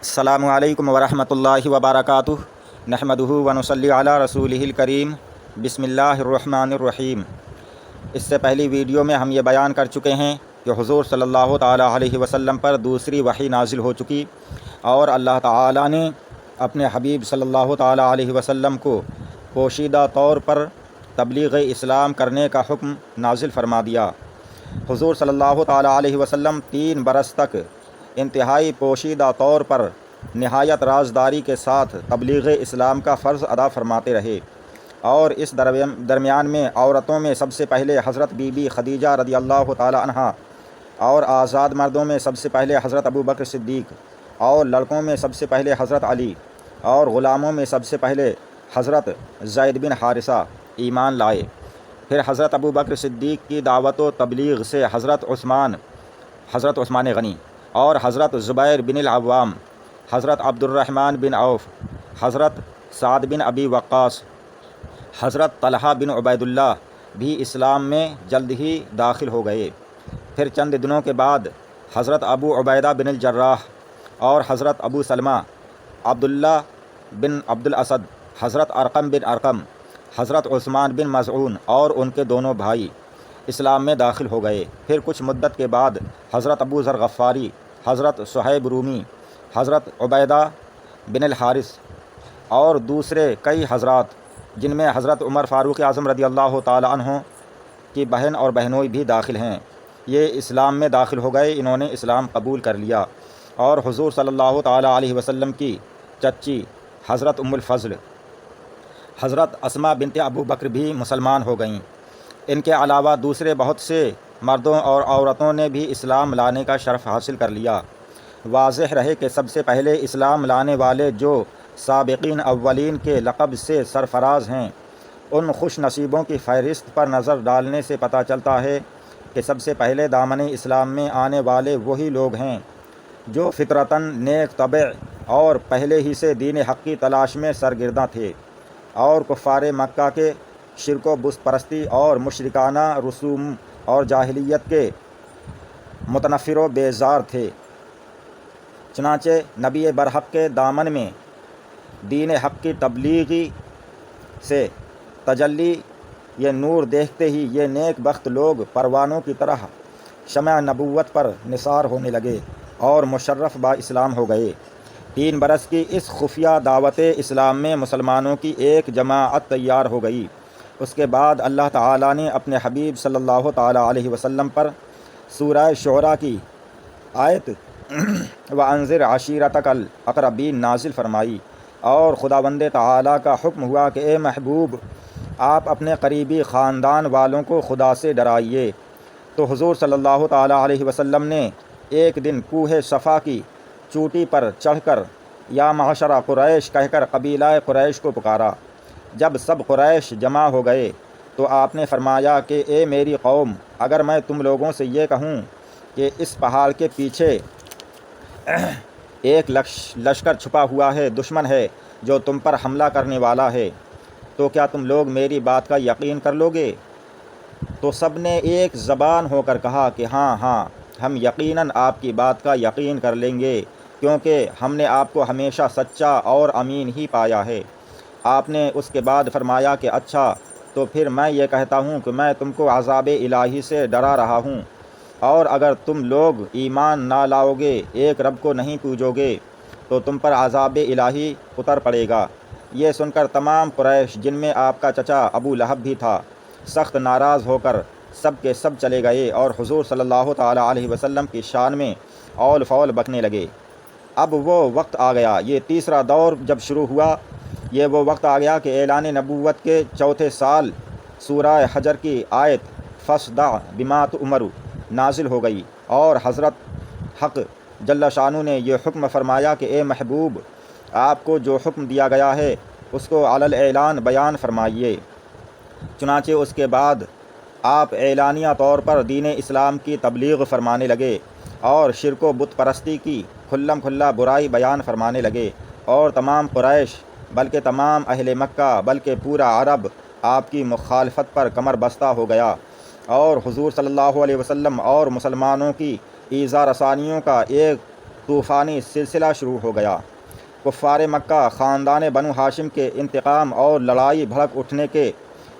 السلام علیکم ورحمۃ اللہ وبرکاتہ نحمدہ ونصلی علی رسولہ الکریم بسم اللہ الرحمن الرحیم۔ اس سے پہلی ویڈیو میں ہم یہ بیان کر چکے ہیں کہ حضور صلی اللہ تعالیٰ علیہ وسلم پر دوسری وحی نازل ہو چکی اور اللہ تعالیٰ نے اپنے حبیب صلی اللہ تعالیٰ علیہ وسلم کو پوشیدہ طور پر تبلیغ اسلام کرنے کا حکم نازل فرما دیا۔ حضور صلی اللہ تعالیٰ علیہ وسلم 3 برس تک انتہائی پوشیدہ طور پر نہایت رازداری کے ساتھ تبلیغ اسلام کا فرض ادا فرماتے رہے، اور اس درمیان میں عورتوں میں سب سے پہلے حضرت بی بی خدیجہ رضی اللہ تعالی عنہا، اور آزاد مردوں میں سب سے پہلے حضرت ابو بکر صدیق، اور لڑکوں میں سب سے پہلے حضرت علی، اور غلاموں میں سب سے پہلے حضرت زید بن حارثہ ایمان لائے۔ پھر حضرت ابو بکر صدیق کی دعوت و تبلیغ سے حضرت عثمان غنی اور حضرت زبیر بن العوام، حضرت عبد الرحمن بن عوف، حضرت سعد بن ابی وقاص، حضرت طلحہ بن عبید اللہ بھی اسلام میں جلد ہی داخل ہو گئے۔ پھر چند دنوں کے بعد حضرت ابو عبیدہ بن الجراح اور حضرت ابو سلمہ، عبداللہ بن عبد الاسد، حضرت ارقم بن ارقم، حضرت عثمان بن مظعون اور ان کے دونوں بھائی اسلام میں داخل ہو گئے۔ پھر کچھ مدت کے بعد حضرت ابو ذر غفاری، حضرت صہیب رومی، حضرت عبیدہ بن الحارث اور دوسرے کئی حضرات، جن میں حضرت عمر فاروق اعظم رضی اللہ تعالی عنہ کی بہن اور بہنوئی بھی داخل ہیں، یہ اسلام میں داخل ہو گئے۔ انہوں نے اسلام قبول کر لیا، اور حضور صلی اللہ تعالی علیہ وسلم کی چچی حضرت ام الفضل، حضرت اسماء بنت ابو بکر بھی مسلمان ہو گئیں۔ ان کے علاوہ دوسرے بہت سے مردوں اور عورتوں نے بھی اسلام لانے کا شرف حاصل کر لیا۔ واضح رہے کہ سب سے پہلے اسلام لانے والے جو سابقین اولین کے لقب سے سرفراز ہیں، ان خوش نصیبوں کی فہرست پر نظر ڈالنے سے پتہ چلتا ہے کہ سب سے پہلے دامن اسلام میں آنے والے وہی لوگ ہیں جو فطرتاً نیک طبع اور پہلے ہی سے دین حق کی تلاش میں سرگرداں تھے، اور کفار مکہ کے شرک و بت پرستی اور مشرکانہ رسوم اور جاہلیت کے متنفر و بیزار تھے۔ چنانچہ نبی برحق کے دامن میں دین حق کی تبلیغی سے تجلی یہ نور دیکھتے ہی یہ نیک بخت لوگ پروانوں کی طرح شمع نبوت پر نثار ہونے لگے اور مشرف با اسلام ہو گئے۔ 3 برس کی اس خفیہ دعوت اسلام میں مسلمانوں کی ایک جماعت تیار ہو گئی۔ اس کے بعد اللہ تعالیٰ نے اپنے حبیب صلی اللہ تعالیٰ علیہ وسلم پر سورہ شعراء کی آیت وَأَنذِرْ عَشِيرَتَكَ الْأَقْرَبِينَ نازل فرمائی، اور خداوند تعالیٰ کا حکم ہوا کہ اے محبوب، آپ اپنے قریبی خاندان والوں کو خدا سے ڈرائیے۔ تو حضور صلی اللہ تعالیٰ علیہ وسلم نے ایک دن کوہ صفا کی چوٹی پر چڑھ کر یا معشر قریش کہہ کر قبیلہ قریش کو پکارا۔ جب سب قریش جمع ہو گئے تو آپ نے فرمایا کہ اے میری قوم، اگر میں تم لوگوں سے یہ کہوں کہ اس پہاڑ کے پیچھے ایک لشکر چھپا ہوا ہے، دشمن ہے جو تم پر حملہ کرنے والا ہے، تو کیا تم لوگ میری بات کا یقین کر لو گے؟ تو سب نے ایک زبان ہو کر کہا کہ ہاں ہاں، ہم یقیناً آپ کی بات کا یقین کر لیں گے، کیونکہ ہم نے آپ کو ہمیشہ سچا اور امین ہی پایا ہے۔ آپ نے اس کے بعد فرمایا کہ اچھا، تو پھر میں یہ کہتا ہوں کہ میں تم کو عذاب الہی سے ڈرا رہا ہوں، اور اگر تم لوگ ایمان نہ لاؤ گے، ایک رب کو نہیں پوجو گے، تو تم پر عذاب الہی اتر پڑے گا۔ یہ سن کر تمام قریش، جن میں آپ کا چچا ابو لہب بھی تھا، سخت ناراض ہو کر سب کے سب چلے گئے اور حضور صلی اللہ تعالیٰ علیہ وسلم کی شان میں اول فول بکنے لگے۔ اب وہ وقت آ گیا، یہ تیسرا دور جب شروع ہوا، یہ وہ وقت آ گیا کہ اعلان نبوت کے 4تھے سال سورہ حجر کی آیت فَاصْدَعْ بِمَا تُؤْمَرُ نازل ہو گئی، اور حضرت حق جل شانہ نے یہ حکم فرمایا کہ اے محبوب، آپ کو جو حکم دیا گیا ہے اس کو علی الاعلان بیان فرمائیے۔ چنانچہ اس کے بعد آپ اعلانیہ طور پر دین اسلام کی تبلیغ فرمانے لگے، اور شرک و بت پرستی کی کھلم کھلا برائی بیان فرمانے لگے، اور تمام قریش بلکہ تمام اہل مکہ بلکہ پورا عرب آپ کی مخالفت پر کمر بستہ ہو گیا، اور حضور صلی اللہ علیہ وسلم اور مسلمانوں کی ایذا رسانیوں کا ایک طوفانی سلسلہ شروع ہو گیا۔ کفار مکہ خاندان بنو ہاشم کے انتقام اور لڑائی بھڑک اٹھنے کے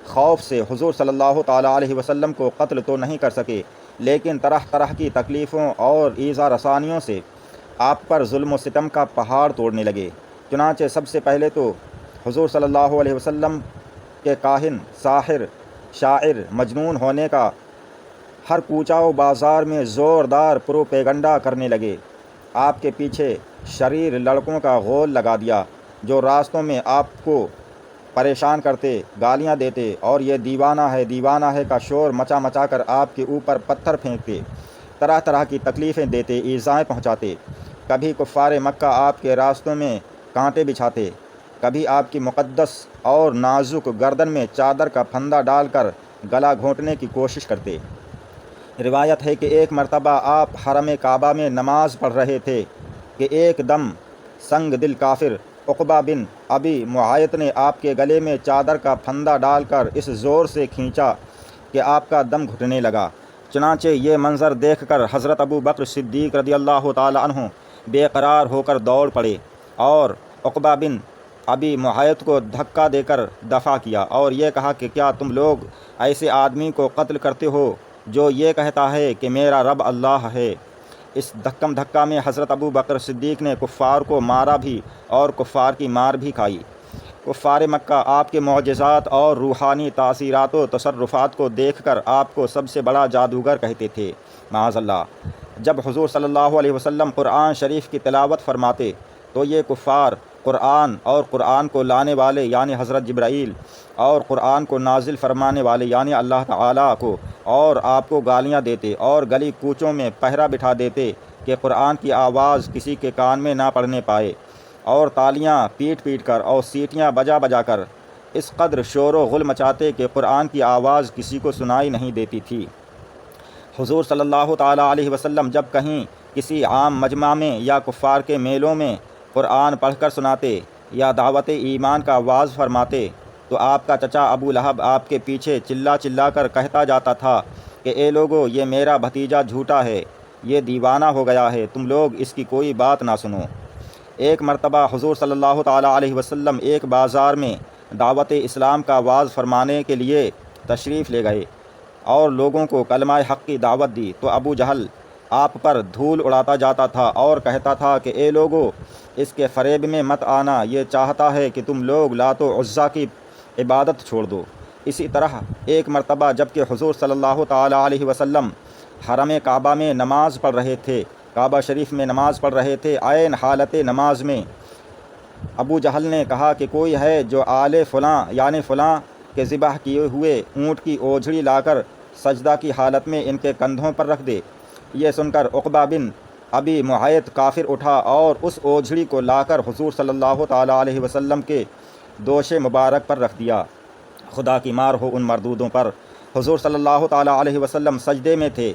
خوف سے حضور صلی اللہ تعالیٰ علیہ وسلم کو قتل تو نہیں کر سکے، لیکن طرح طرح کی تکلیفوں اور ایذا رسانیوں سے آپ پر ظلم و ستم کا پہاڑ توڑنے لگے۔ چنانچہ سب سے پہلے تو حضور صلی اللہ علیہ وسلم کے کاہن، ساحر، شاعر، مجنون ہونے کا ہر کوچہ و بازار میں زوردار پروپیگنڈا کرنے لگے۔ آپ کے پیچھے شریر لڑکوں کا غول لگا دیا جو راستوں میں آپ کو پریشان کرتے، گالیاں دیتے اور یہ دیوانہ ہے کا شور مچا مچا کر آپ کے اوپر پتھر پھینکتے، طرح طرح کی تکلیفیں دیتے، ایذائیں پہنچاتے۔ کبھی کفار مکہ آپ کے راستوں میں کانٹے بچھاتے، کبھی آپ کی مقدس اور نازک گردن میں چادر کا پھندا ڈال کر گلا گھونٹنے کی کوشش کرتے۔ روایت ہے کہ ایک مرتبہ آپ حرم کعبہ میں نماز پڑھ رہے تھے کہ ایک دم سنگ دل کافر عقبہ بن ابی معیط نے آپ کے گلے میں چادر کا پھندا ڈال کر اس زور سے کھینچا کہ آپ کا دم گھٹنے لگا۔ چنانچہ یہ منظر دیکھ کر حضرت ابو بکر صدیق رضی اللہ تعالیٰ عنہ بے قرار ہو کر دوڑ پڑے اور عقبہ بن ابی معیط کو دھکا دے کر دفع کیا اور یہ کہا کہ کیا تم لوگ ایسے آدمی کو قتل کرتے ہو جو یہ کہتا ہے کہ میرا رب اللہ ہے؟ اس دھکم دھکا میں حضرت ابو بکر صدیق نے کفار کو مارا بھی اور کفار کی مار بھی کھائی۔ کفار مکہ آپ کے معجزات اور روحانی تاثیرات و تصرفات کو دیکھ کر آپ کو سب سے بڑا جادوگر کہتے تھے، معاذ اللہ۔ جب حضور صلی اللہ علیہ وسلم قرآن شریف کی تلاوت فرماتے تو یہ کفار قرآن اور قرآن کو لانے والے یعنی حضرت جبرائیل اور قرآن کو نازل فرمانے والے یعنی اللہ تعالیٰ کو اور آپ کو گالیاں دیتے اور گلی کوچوں میں پہرا بٹھا دیتے کہ قرآن کی آواز کسی کے کان میں نہ پڑنے پائے، اور تالیاں پیٹ پیٹ کر اور سیٹیاں بجا بجا کر اس قدر شور و غل مچاتے کہ قرآن کی آواز کسی کو سنائی نہیں دیتی تھی۔ حضور صلی اللہ تعالیٰ علیہ وسلم جب کہیں کسی عام مجمع میں یا کفار کے میلوں میں قرآن پڑھ کر سناتے یا دعوت ایمان کا واعظ فرماتے تو آپ کا چچا ابو لہب آپ کے پیچھے چلا چلا کر کہتا جاتا تھا کہ اے لوگو، یہ میرا بھتیجا جھوٹا ہے، یہ دیوانہ ہو گیا ہے، تم لوگ اس کی کوئی بات نہ سنو۔ ایک مرتبہ حضور صلی اللہ تعالیٰ علیہ وسلم ایک بازار میں دعوت اسلام کا واعظ فرمانے کے لیے تشریف لے گئے اور لوگوں کو کلمہ حق کی دعوت دی تو ابو جہل آپ پر دھول اڑاتا جاتا تھا اور کہتا تھا کہ اے لوگو، اس کے فریب میں مت آنا، یہ چاہتا ہے کہ تم لوگ لات و عزیٰ کی عبادت چھوڑ دو۔ اسی طرح ایک مرتبہ جب کہ حضور صلی اللہ تعالیٰ علیہ وسلم حرم کعبہ میں نماز پڑھ رہے تھے، کعبہ شریف میں نماز پڑھ رہے تھے، عین حالت نماز میں ابو جہل نے کہا کہ کوئی ہے جو آل فلاں یعنی فلاں کے ذبح کیے ہوئے اونٹ کی اوجھڑی لا کر سجدہ کی حالت میں ان کے کندھوں پر رکھ دے۔ یہ سن کر عقبہ بن ابی معیط کافر اٹھا اور اس اوجھڑی کو لا کر حضور صلی اللہ تعالیٰ علیہ وسلم کے دوش مبارک پر رکھ دیا۔ خدا کی مار ہو ان مردودوں پر۔ حضور صلی اللہ تعالیٰ علیہ وسلم سجدے میں تھے،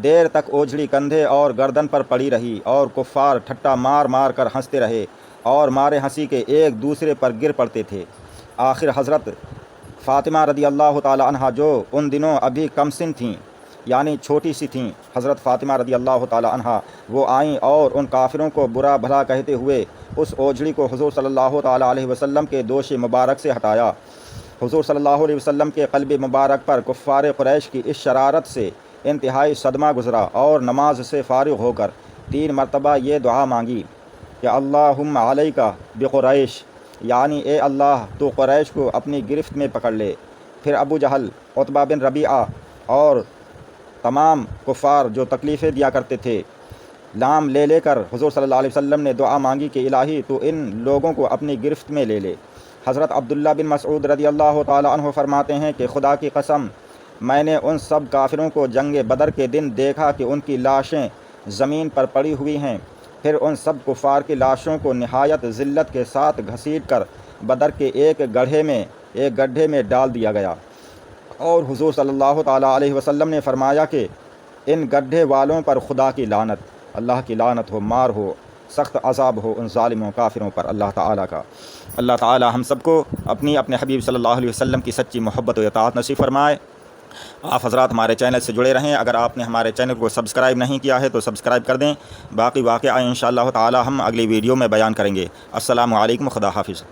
دیر تک اوجھڑی کندھے اور گردن پر پڑی رہی اور کفار ٹھٹا مار مار کر ہنستے رہے اور مارے ہنسی کے ایک دوسرے پر گر پڑتے تھے۔ آخر حضرت فاطمہ رضی اللہ تعالیٰ عنہا جو ان دنوں ابھی کم سن تھیں یعنی چھوٹی سی تھیں، حضرت فاطمہ رضی اللہ تعالیٰ عنہا وہ آئیں اور ان کافروں کو برا بھلا کہتے ہوئے اس اوجھڑی کو حضور صلی اللہ تعالیٰ علیہ وسلم کے دوش مبارک سے ہٹایا۔ حضور صلی اللہ علیہ وسلم کے قلب مبارک پر کفار قریش کی اس شرارت سے انتہائی صدمہ گزرا اور نماز سے فارغ ہو کر 3 مرتبہ یہ دعا مانگی کہ اللہم علیکا بقریش، یعنی اے اللہ تو قریش کو اپنی گرفت میں پکڑ لے۔ پھر ابو جہل، عتبہ بن ربیعہ اور تمام کفار جو تکلیفیں دیا کرتے تھے، نام لے لے کر حضور صلی اللہ علیہ وسلم نے دعا مانگی کہ الہی تو ان لوگوں کو اپنی گرفت میں لے لے۔ حضرت عبداللہ بن مسعود رضی اللہ تعالیٰ عنہ فرماتے ہیں کہ خدا کی قسم، میں نے ان سب کافروں کو جنگ بدر کے دن دیکھا کہ ان کی لاشیں زمین پر پڑی ہوئی ہیں، پھر ان سب کفار کی لاشوں کو نہایت ذلت کے ساتھ گھسیٹ کر بدر کے ایک گڈھے میں ڈال دیا گیا، اور حضور صلی اللہ تعالیٰ علیہ وسلم نے فرمایا کہ ان گڈھے والوں پر خدا کی لعنت، اللہ کی لعنت ہو، مار ہو، سخت عذاب ہو ان ظالموں کافروں پر اللہ تعالیٰ کا۔ اللہ تعالیٰ ہم سب کو اپنے حبیب صلی اللہ علیہ وسلم کی سچی محبت و اطاعت نصیب فرمائے۔ آپ حضرات ہمارے چینل سے جڑے رہیں. اگر آپ نے ہمارے چینل کو سبسکرائب نہیں کیا ہے تو سبسکرائب کر دیں. باقی واقعہ انشاءاللہ تعالی ہم اگلی ویڈیو میں بیان کریں گے. السلام علیکم. خدا حافظ.